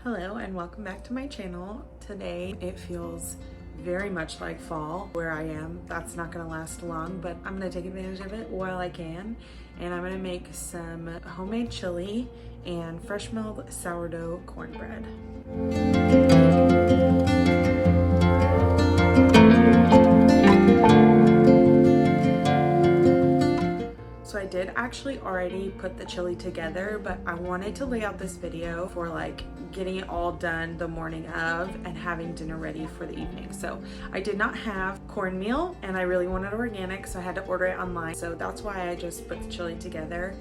Hello and welcome back to my channel. Today it feels very much like fall where I am. That's not gonna last long, but I'm gonna take advantage of it while I can. And I'm gonna make some homemade chili and fresh milled sourdough cornbread. So I did actually already put the chili together, but I wanted to lay out this video for like getting it all done the morning of and having dinner ready for the evening. So I did not have cornmeal and I really wanted organic, so I had to order it online. So that's why I just put the chili together,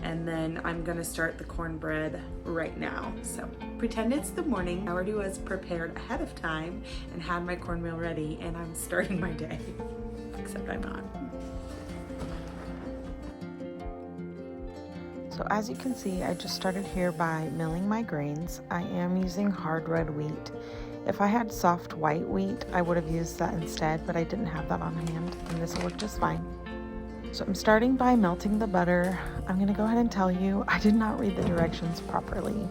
and then I'm gonna start the cornbread right now. So pretend it's the morning. I already was prepared ahead of time and had my cornmeal ready, and I'm starting my day, except I'm not. So as you can see, I just started here by milling my grains. I am using hard red wheat. If I had soft white wheat, I would have used that instead, but I didn't have that on hand, and this will work just fine. So I'm starting by melting the butter. I'm gonna go ahead and tell you, I did not read the directions properly.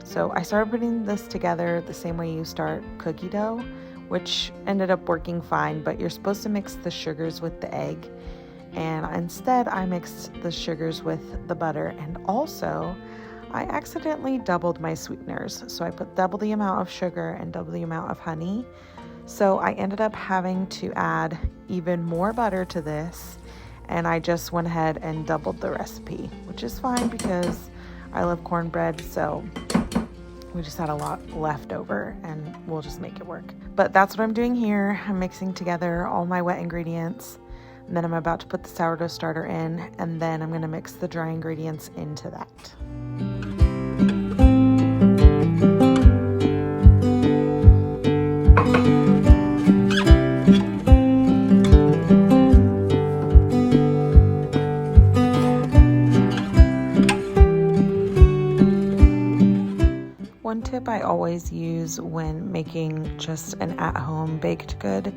So I started putting this together the same way you start cookie dough, which ended up working fine, but you're supposed to mix the sugars with the egg. And instead I mixed the sugars with the butter, and also I accidentally doubled my sweeteners. So I put double the amount of sugar and double the amount of honey. So I ended up having to add even more butter to this, and I just went ahead and doubled the recipe, which is fine because I love cornbread, so we just had a lot left over and we'll just make it work. But that's what I'm doing here. I'm mixing together all my wet ingredients. And then I'm about to put the sourdough starter in, and then I'm going to mix the dry ingredients into that. One tip I always use when making just an at-home baked good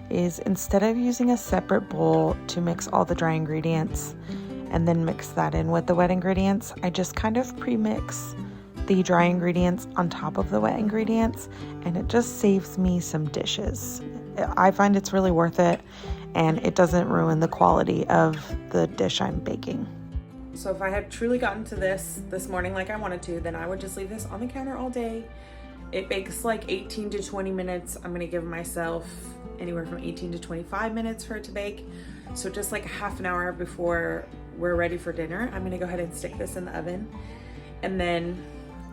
is, instead of using a separate bowl to mix all the dry ingredients and then mix that in with the wet ingredients, I just kind of pre-mix the dry ingredients on top of the wet ingredients, and it just saves me some dishes. I find it's really worth it, and it doesn't ruin the quality of the dish I'm baking. So if I had truly gotten to this morning like I wanted to, then I would just leave this on the counter all day. It bakes like 18 to 20 minutes. I'm gonna give myself anywhere from 18 to 25 minutes for it to bake. So just like half an hour before we're ready for dinner, I'm gonna go ahead and stick this in the oven, and then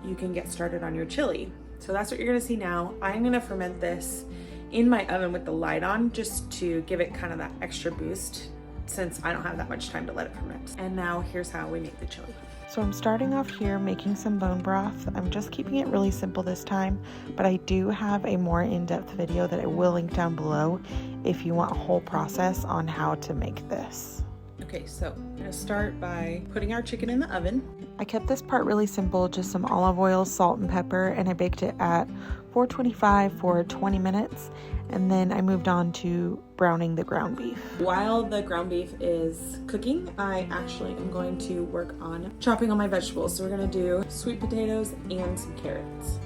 you can get started on your chili. So that's what you're gonna see now. I'm gonna ferment this in my oven with the light on, just to give it kind of that extra boost, since I don't have that much time to let it ferment. And now here's how we make the chili. So I'm starting off here making some bone broth. I'm just keeping it really simple this time, but I do have a more in-depth video that I will link down below if you want a whole process on how to make this. Okay, so I'm gonna start by putting our chicken in the oven. I kept this part really simple, just some olive oil, salt, and pepper, and I baked it at 425 for 20 minutes, and then I moved on to browning the ground beef. While the ground beef is cooking, I actually am going to work on chopping all my vegetables. So we're gonna do sweet potatoes and some carrots.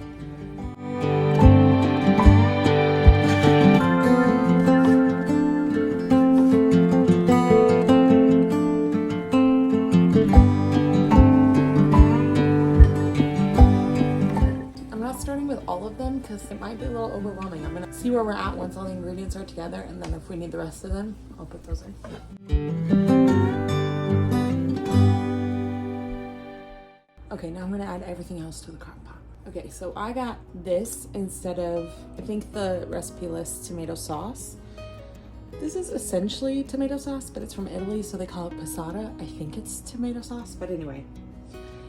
Starting with all of them because it might be a little overwhelming. I'm gonna see where we're at once all the ingredients are together, and then if we need the rest of them, I'll put those in. Okay, now I'm gonna add everything else to the crock pot. Okay, so I got this instead of, I think the recipe lists tomato sauce. This is essentially tomato sauce, but it's from Italy, so they call it passata. I think it's tomato sauce, but anyway,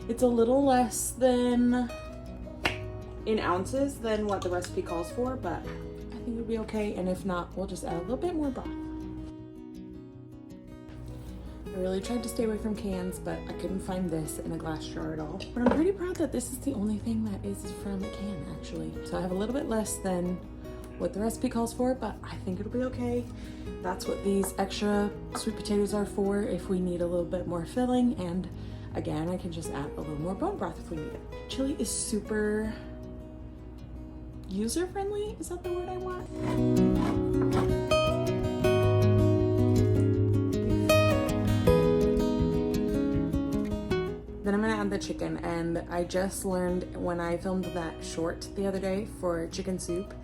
it's a little less than in ounces than what the recipe calls for, but I think it'll be okay, and if not, we'll just add a little bit more broth. I really tried to stay away from cans, but I couldn't find this in a glass jar at all. But I'm pretty proud that this is the only thing that is from a can, actually. So I have a little bit less than what the recipe calls for, but I think it'll be okay. That's what these extra sweet potatoes are for, if we need a little bit more filling, and again, I can just add a little more bone broth if we need it. Chili is super user-friendly. Is that the word I want? Then I'm gonna add the chicken, and I just learned when I filmed that short the other day for chicken soup,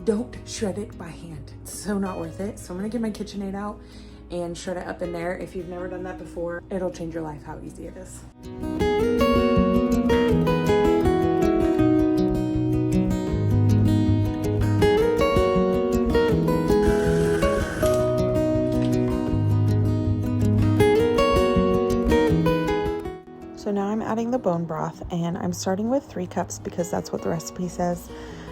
don't shred it by hand. It's so not worth it. So I'm gonna get my KitchenAid out and shred it up in there. If you've never done that before, it'll change your life how easy it is. So now I'm adding the bone broth, and I'm starting with 3 cups because that's what the recipe says.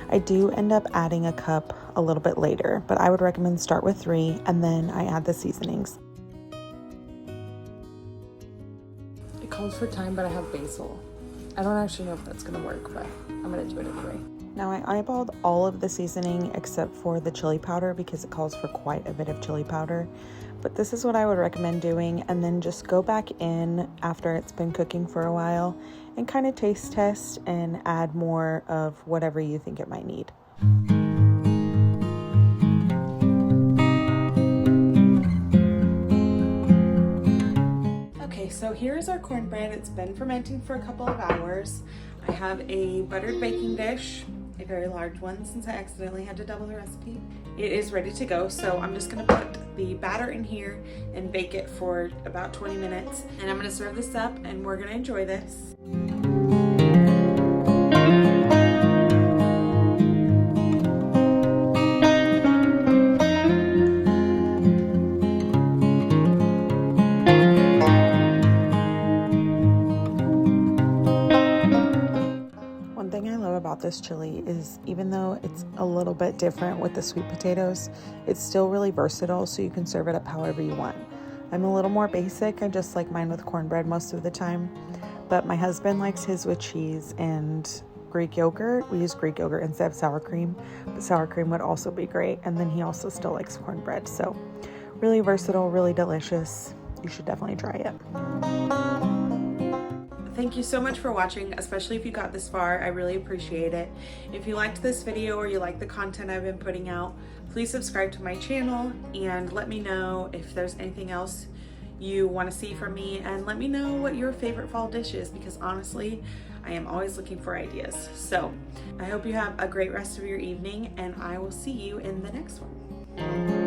I do end up adding a cup a little bit later, but I would recommend start with 3 and then I add the seasonings. It calls for thyme, but I have basil. I don't actually know if that's gonna work, but I'm gonna do it anyway. Now I eyeballed all of the seasoning except for the chili powder because it calls for quite a bit of chili powder. But this is what I would recommend doing, and then just go back in after it's been cooking for a while and kind of taste test and add more of whatever you think it might need. Okay, so here's our cornbread. It's been fermenting for a couple of hours. I have a buttered baking dish, a very large one since I accidentally had to double the recipe. It is ready to go, so I'm just gonna put the batter in here and bake it for about 20 minutes. And I'm gonna serve this up and we're gonna enjoy this. About this chili is even though it's a little bit different with the sweet potatoes, it's still really versatile, so you can serve it up however you want. I'm a little more basic. I just like mine with cornbread most of the time, but my husband likes his with cheese and Greek yogurt. We use Greek yogurt instead of sour cream, but sour cream would also be great. And then he also still likes cornbread, so really versatile, really delicious. You should definitely try it. Thank you so much for watching, especially if you got this far. I really appreciate it. If you liked this video or you like the content I've been putting out, please subscribe to my channel and let me know if there's anything else you want to see from me, and let me know what your favorite fall dish is, because honestly, I am always looking for ideas. So I hope you have a great rest of your evening, and I will see you in the next one.